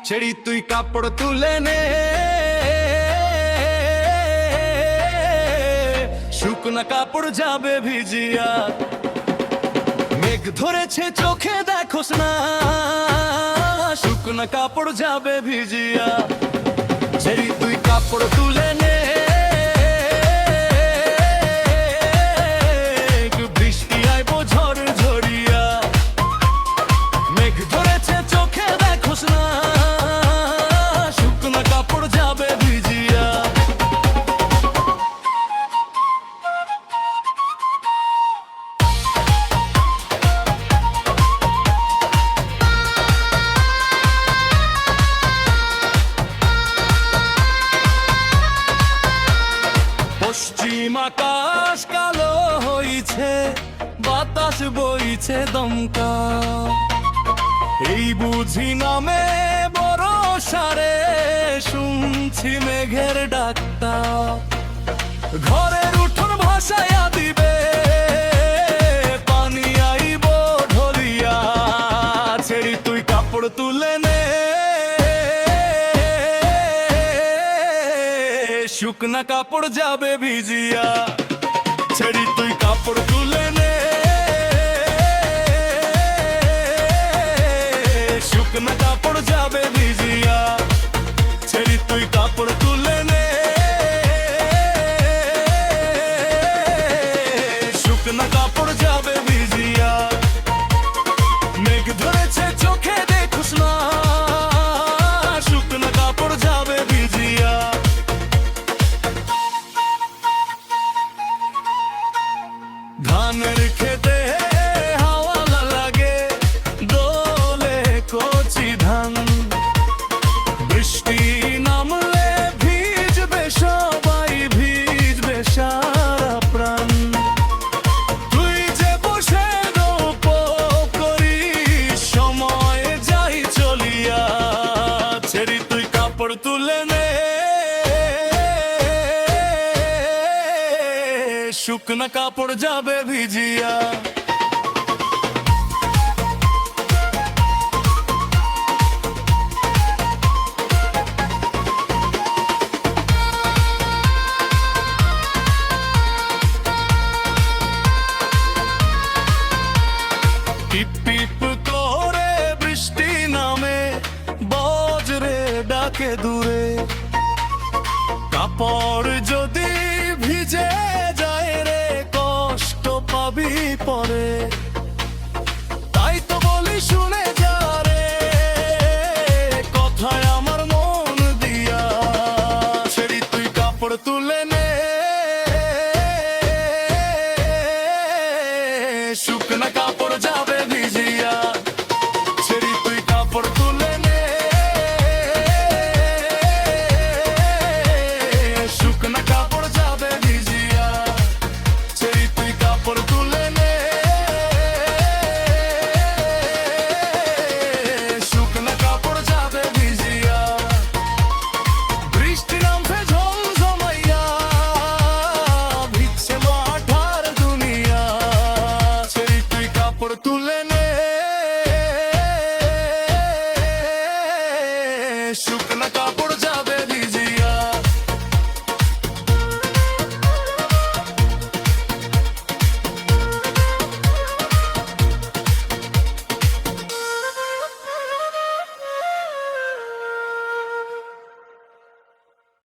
ছেড়ি তুই কাপড় তুলে নে, শুকনা কাপড় যাবে ভিজিয়া। মেঘ ধরেছে চোখে দেখোস না, শুকনা কাপড় যাবে ভিজিয়া। ছেড়ি তুই কাপড় তুলে নে, বৃষ্টি আইব ঝড় ঝরিয়া। মেঘ ধরেছে চোখে দেখোস না, শুকনা কাপড় যাবে ভিজিয়া। পশ্চিম আকাশ কালো হইছে, বাতাস বইছে দমকা। এই বুঝি নামে বরষারে, শুনছি মেঘের ডাকটা। ঘরের উঠোন ভাসাইয়া দিবে, পানি আইব ঢলিয়া। ছেড়ি তুই কাপড় তুলে নে, শুকনা কাপড় যাবে ভিজিয়া। ছেড়ি তুই কাপড় তুলে নে, শুকনা কাপড় যাবে ভিজিয়া। ছেড়ি তুই কাপড় তুলে নে, শুকনা কাপড় যাবে ভিজিয়া। মেঘ ধরেছে চোখে দেখোস না, শুকনা কাপড় যাবে ভিজিয়া। ধানের খেতে হাওয়া লাগে, দোলে কচি ধান। বৃষ্টি নামলে ভিজবে সবাই, ভিজবে সারা প্রাণ। তুই যে বসে গল্প করিস, সময় যাই চলিয়া। ছেড়ি তুই কাপড় তুলে নে, শুকনা কাপড় যাবে ভিজিয়া। টিপ টিপ করে বৃষ্টি নামে, বজ্রে ডাকে দূরে। কাপড় যদি ভিজে যায় রে, কষ্ট পাবি পরে।